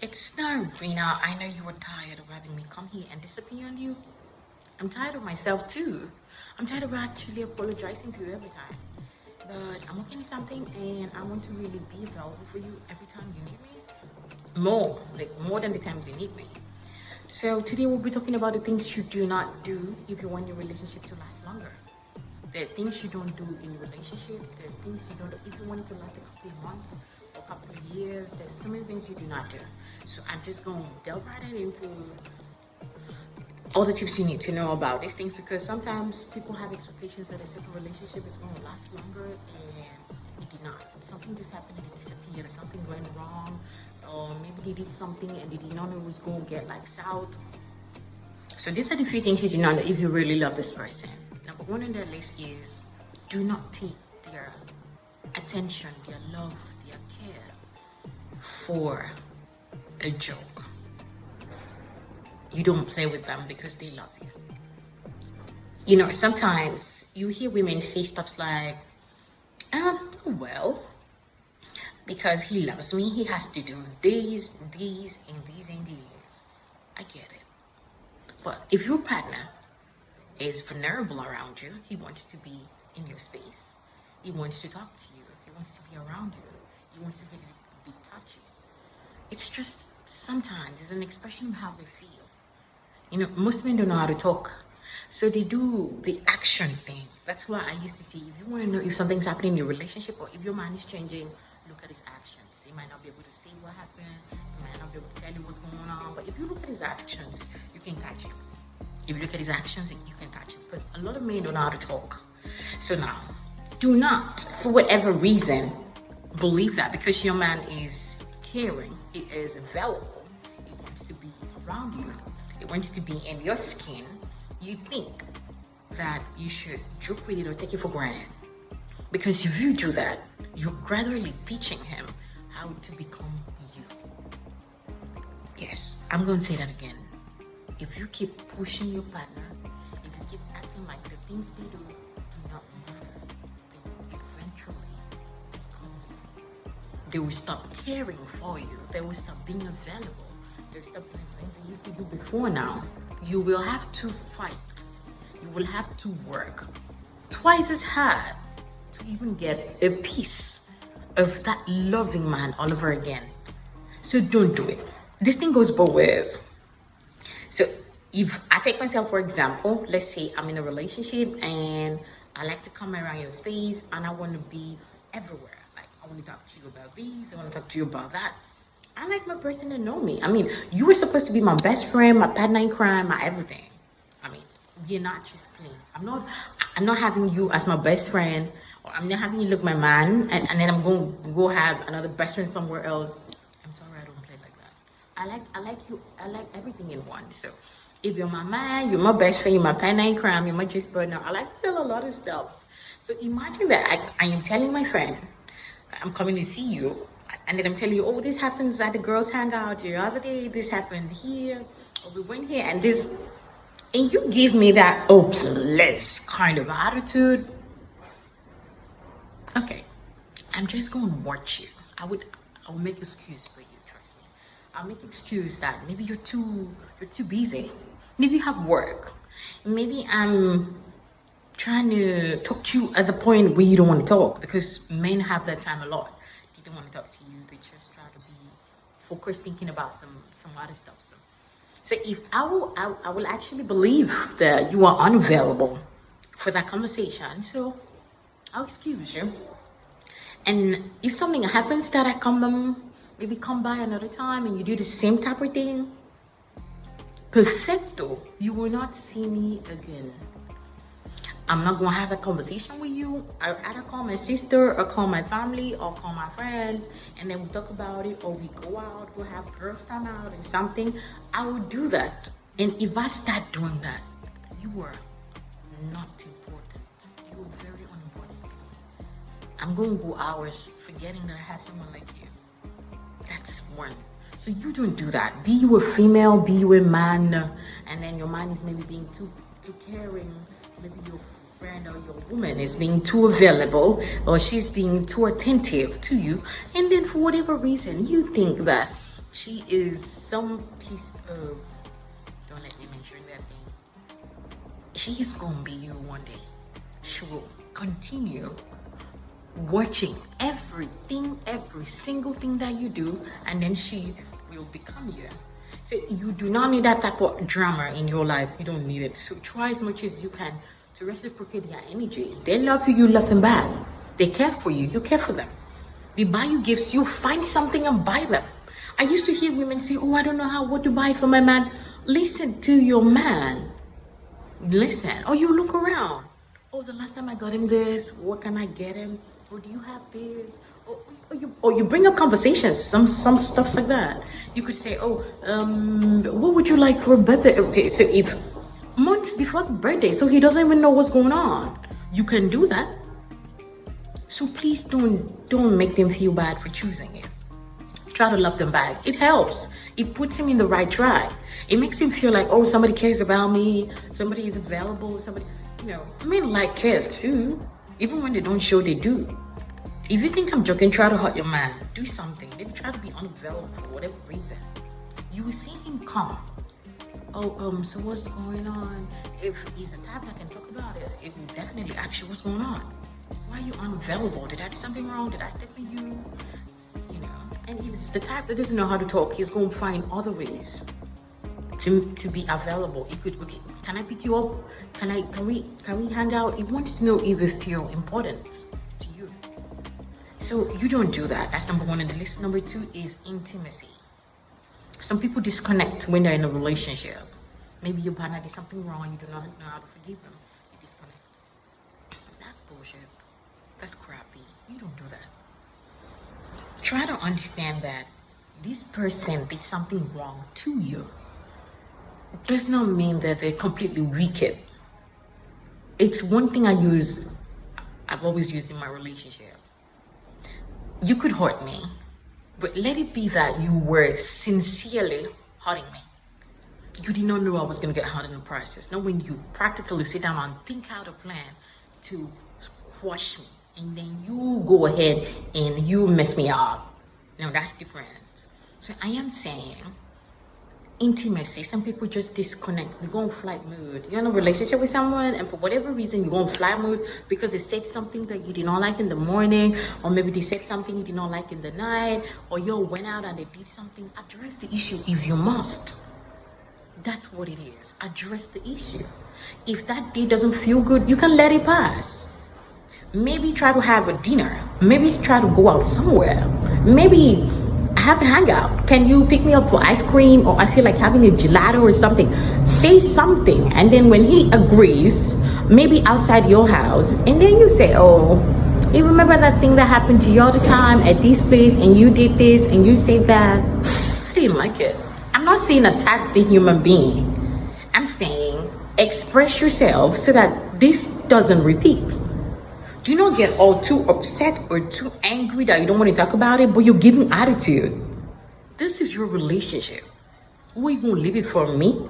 It's no, Rena. I know you were tired of having me come here and disappear on you. I'm tired of myself too. I'm tired of actually apologizing to you every time. But I'm working on something and I want to really be available for you every time you need me. More than the times you need me. So today we'll be talking about the things you do not do if you want your relationship to last longer. There are things you don't do in a relationship. There are things you don't do if you want it to last a couple of months or a couple of years. There's so many things you do not do. So I'm just going to delve right into all the tips you need to know about these things because sometimes people have expectations that a certain relationship is going to last longer and it did not. Something just happened and it disappeared or something went wrong or maybe they did something and they did not know it was going to get like south. So these are the few things you do not know if you really love this person. Number one on their list is do not take their attention, their love, their care for a joke. You don't play with them because they love you. You know, sometimes you hear women say stuff like, well, because he loves me, he has to do these, and these. I get it. But if your partner is vulnerable around you, he wants to be in your space. He wants to talk to you. He wants to be around you. He wants to be touchy. It's just sometimes it's an expression of how they feel. You know, most men don't know how to talk. So they do the action thing. That's why I used to say, if you want to know if something's happening in your relationship or if your man is changing, look at his actions. He might not be able to say what happened. He might not be able to tell you what's going on. But if you look at his actions, you can catch him. If you look at his actions, you can catch him. Because a lot of men don't know how to talk. So now, do not, for whatever reason, believe that because your man is caring, he is available, he wants to be around you, he wants to be in your skin, you think that you should joke with it or take it for granted. Because if you do that, you're gradually teaching him how to become you. Yes, I'm going to say that again. If you keep pushing your partner, if you keep acting like the things they do not matter, they will eventually become you. They will stop caring for you. They will stop being available. They will stop doing things they used to do before now. You will have to fight. You will have to work twice as hard to even get a piece of that loving man all over again. So don't do it. This thing goes both ways. So if I take myself for example, let's say I'm in a relationship and I like to come around your space and I want to be everywhere. Like I want to talk to you about this, I want to talk to you about that. I like my person to know me. I mean, you were supposed to be my best friend, my partner in crime, my everything. I mean, we're not just playing. I'm not having you as my best friend, or I'm not having you look my man, and then I'm going to go have another best friend somewhere else. I'm sorry, I don't play like that. I like you. I like everything in one. So, if you're my man, you're my best friend, you're my partner in crime, you're my just partner. I like to tell a lot of stuff. So imagine that I am telling my friend, I'm coming to see you. And then I'm telling you, oh, this happens at the girls' hangout the other day. This happened here, or we went here, and this, and you give me that oh please kind of attitude. Okay, I'm just going to watch you. I will make excuse for you. Trust me. I'll make excuse that maybe you're too busy. Maybe you have work. Maybe I'm trying to talk to you at the point where you don't want to talk because men have that time a lot. They don't want to talk to you. They just try to be focused thinking about some other stuff. So if I will actually believe that you are unavailable for that conversation. So I'll excuse you. And if something happens that I maybe come by another time and you do the same type of thing, perfecto, you will not see me again. I'm not going to have a conversation with you. I either call my sister or call my family or call my friends and then we talk about it or we go out, go have girls time out or something. I will do that. And if I start doing that, you are not important. You are very unimportant to me. I'm going to go hours forgetting that I have someone like you. That's one. So you don't do that. Be you a female, be you a man, and then your man is maybe being too caring. Maybe your friend or your woman is being too available or she's being too attentive to you. And then for whatever reason, you think that She is some piece of, don't let me mention that thing. She is gonna be you one day. She will continue watching everything, every single thing that you do, and then she will become you. So you do not need that type of drama in your life. You don't need it. So try as much as you can to reciprocate their energy. They love you, you love them back. They care for you, you care for them. They buy you gifts, you find something and buy them. I used to hear women say, oh, I don't know what to buy for my man. Listen to your man. Listen. Or you look around. Oh, the last time I got him this, what can I get him? Or do you have this? Or you bring up conversations, some stuffs like that. You could say, oh, what would you like for a birthday? Okay, so if months before the birthday, so he doesn't even know what's going on, you can do that. So please don't make them feel bad for choosing you. Try to love them back. It helps. It puts him in the right track. It makes him feel like, oh, somebody cares about me. Somebody is available. Somebody, men like care too. Even when they don't show, they do. If you think I'm joking, try to hurt your man. Do something. Maybe try to be unavailable for whatever reason. You will see him come. Oh, so what's going on? If he's the type that can talk about it, it will definitely ask you what's going on. Why are you unavailable? Did I do something wrong? Did I step on you? And if it's the type that doesn't know how to talk, he's going to find other ways to be available. He could, okay, can I pick you up? Can we hang out? He wants to know if it's still important to you. So you don't do that. That's number one on the list. Number two is intimacy. Some people disconnect when they're in a relationship. Maybe your partner did something wrong, you do not know how to forgive them. You disconnect. That's bullshit. That's crappy. You don't do that. Try to understand that this person did something wrong to you. It does not mean that they're completely wicked. It's one thing I've always used in my relationship. You could hurt me, but let it be that you were sincerely hurting me. You did not know I was going to get hurt in the process. Now when you practically sit down and think out a plan to squash me, and then you go ahead and you mess me up. Now that's different. So I am saying intimacy. Some people just disconnect. They go in flight mode. You're in a relationship with someone, and for whatever reason you go in flight mode because they said something that you did not like in the morning, or maybe they said something you did not like in the night, or you went out and they did something. Address the issue if you must. That's what it is. Address the issue. If that day doesn't feel good, you can let it pass. Maybe try to have a dinner. Maybe try to go out somewhere. Maybe have a hangout. Can you pick me up for ice cream? Or I feel like having a gelato or something. Say something. And then when he agrees, maybe outside your house, and then you say, oh, you remember that thing that happened to you all the time at this place, and you did this and you said that? I didn't like it. I'm not saying attack the human being. I'm saying express yourself so that this doesn't repeat. Do not get all too upset or too angry that you don't want to talk about it, but you're giving attitude. This is your relationship. Who are you going to leave it for me?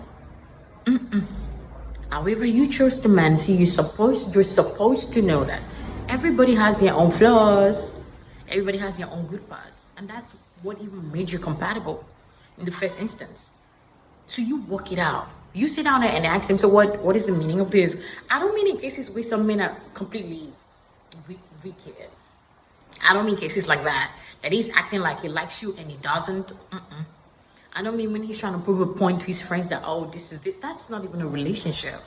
However you chose the man, so you're supposed to know that everybody has their own flaws. Everybody has their own good parts. And that's what even made you compatible in the first instance. So you work it out. You sit down there and ask him, so what is the meaning of this? I don't mean in cases where some men are completely wicked. I don't mean cases like that he's acting like he likes you and he doesn't. I don't mean when he's trying to prove a point to his friends that, oh, this is it. That's not even a relationship.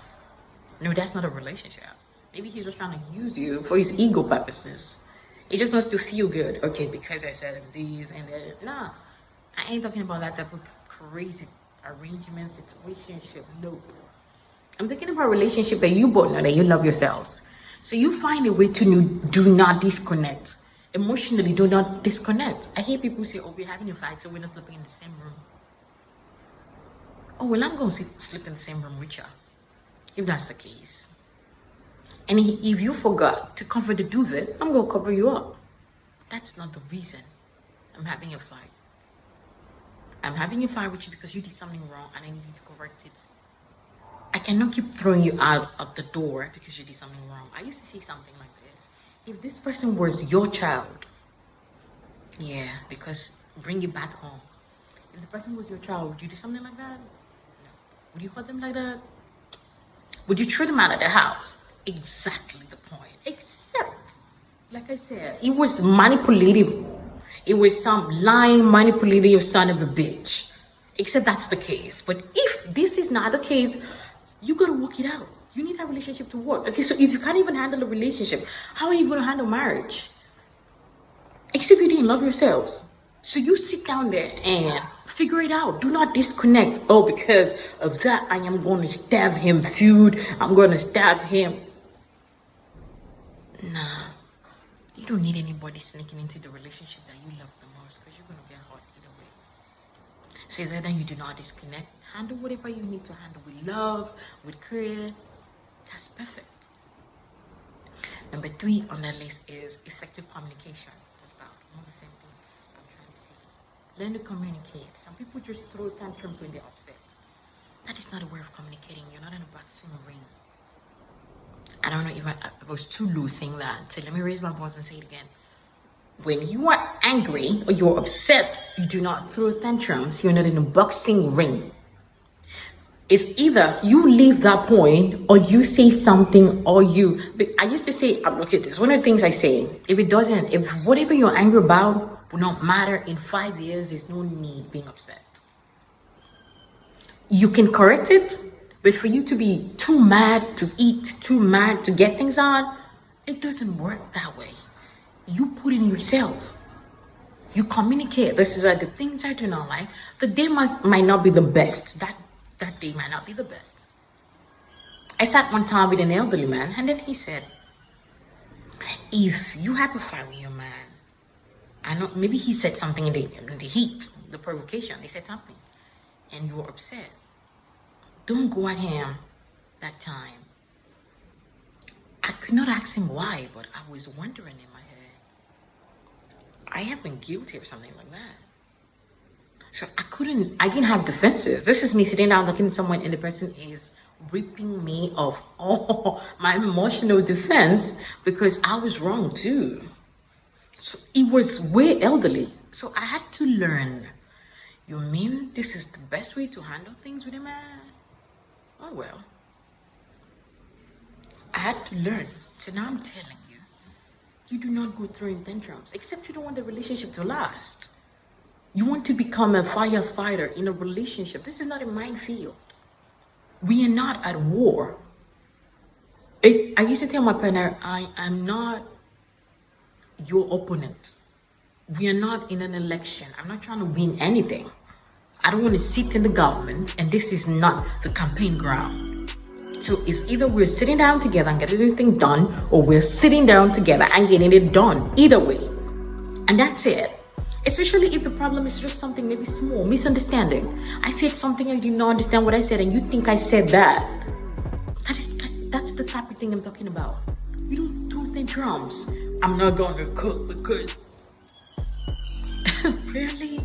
No, that's not a relationship. Maybe he's just trying to use you for his ego purposes. He just wants to feel good. Okay, because I said these and that. Nah, I ain't talking about that type of crazy arrangement situationship. Nope. I'm talking about a relationship that you both know that you love yourselves. So you find a way to do not disconnect. Emotionally, do not disconnect. I hear people say, oh, we're having a fight, so we're not sleeping in the same room. Oh, well, I'm going to sleep in the same room with you, if that's the case. And if you forgot to cover the duvet, I'm going to cover you up. That's not the reason I'm having a fight. I'm having a fight with you because you did something wrong and I need you to correct it. I cannot keep throwing you out of the door because you did something wrong. I used to say something like this. If this person was your child, yeah, because bring it back home. If the person was your child, would you do something like that? No. Would you hurt them like that? Would you throw them out of the house? Exactly the point. Except, like I said, it was manipulative. It was some lying, manipulative son of a bitch. Except that's the case. But if this is not the case, you gotta work it out. You need that relationship to work. Okay, so if you can't even handle a relationship, how are you gonna handle marriage? Except you didn't love yourselves. So you sit down there and figure it out. Do not disconnect. Oh, because of that, I am going to stab him food. I'm going to stab him. Nah. You don't need anybody sneaking into the relationship that you love the most, because you're going to get hurt either way. So it's either you do not disconnect. Handle whatever you need to handle with love, with care. That's perfect. Number 3 on that list is effective communication. That's about almost the same thing I'm trying to say. Learn to communicate. Some people just throw tantrums when they're upset. That is not a way of communicating. You're not in a boxing ring. I don't know if I was too loose saying that. So let me raise my voice and say it again. When you are angry or you're upset, you do not throw tantrums. You're not in a boxing ring. It's either you leave that point or you say something, or I used to say, okay, this is one of the things I say. If whatever you're angry about will not matter in 5 years, there's no need being upset. You can correct it, but for you to be too mad to eat, too mad to get things on, it doesn't work that way. You put in yourself. You communicate. This is the things I do not like. The day might not be the best. That day might not be the best. I sat one time with an elderly man, and then he said, if you have a fight with your man, I know maybe he said something in the heat, the provocation, they said something, and you were upset. Don't go at him that time. I could not ask him why, but I was wondering in my head, I have been guilty of something like that. So I didn't have defenses. This is me sitting down looking at someone and the person is ripping me of all my emotional defense because I was wrong too. So it was way elderly. So I had to learn. You mean this is the best way to handle things with a man? Oh well. I had to learn. So now I'm telling you, you do not go through tantrums, except you don't want the relationship to last. You want to become a firefighter in a relationship. This is not a minefield. We are not at war. I used to tell my partner, I am not your opponent. We are not in an election. I'm not trying to win anything. I don't want to sit in the government, and this is not the campaign ground. So it's either we're sitting down together and getting this thing done, or we're sitting down together and getting it done. Either way. And that's it. Especially if the problem is just something maybe small, misunderstanding. I said something and you did not understand what I said, and you think I said that. That's the type of thing I'm talking about. You don't do tantrums. I'm not going to cook because really,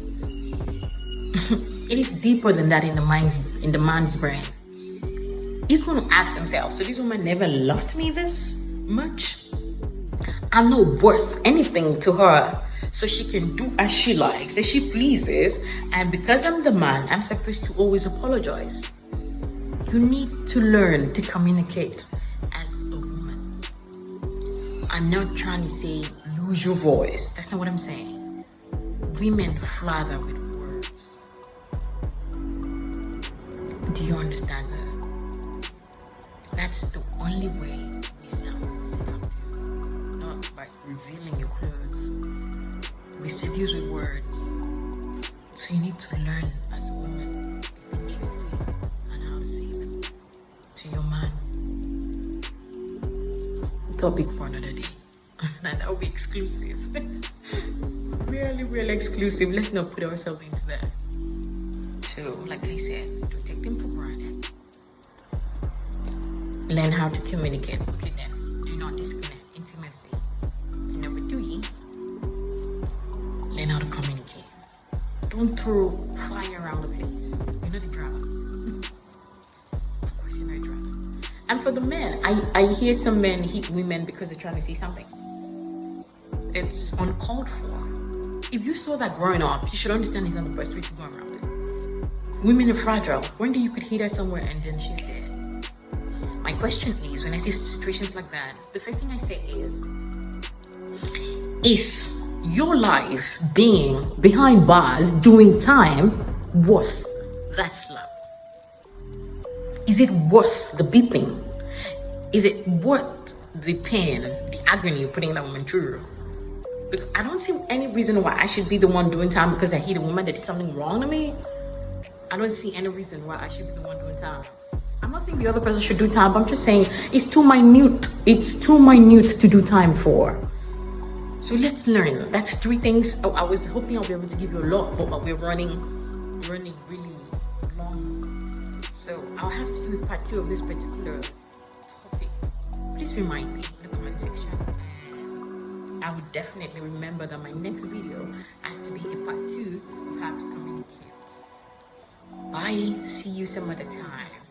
it is deeper than that in the man's brain. He's going to ask himself, so this woman never loved me this much? I'm not worth anything to her. So she can do as she likes, as she pleases. And because I'm the man, I'm supposed to always apologize. You need to learn to communicate as a woman. I'm not trying to say lose your voice. That's not what I'm saying. Women flather with words. Do you understand that? That's the only way we sound seductive. Not by revealing your clothes. We seduce with words. So you need to learn as a woman the things you say and how to say them to your man. Topic for another day. And that will be exclusive. Really, really exclusive. Let's not put ourselves into that. So, like I said, don't take them for granted. Learn how to communicate. Okay then. Do not disconnect. Intimacy. And number 3, learn how to communicate. Don't throw fire around the place. You're not a drama. Of course you're not a drama. And for the men, I hear some men hit women because they're trying to say something. It's uncalled for. If you saw that growing up, you should understand it's not the best way to go around it. Women are fragile. One day you could hit her somewhere and then she's dead. My question is, when I see situations like that, the first thing I say is your life being behind bars doing time worth that slap? Is it worth the beating? Is it worth the pain, the agony you're putting that woman through? Because I don't see any reason why I should be the one doing time because I hit a woman that did something wrong to me. I don't see any reason why I should be the one doing time. I'm not saying the other person should do time, but I'm just saying it's too minute. It's too minute to do time for. So let's learn. That's 3 things. I was hoping I'll be able to give you a lot, but we're running really long. So I'll have to do a part 2 of this particular topic. Please remind me in the comment section. And I would definitely remember that my next video has to be a part 2 of how to communicate. Bye. See you some other time.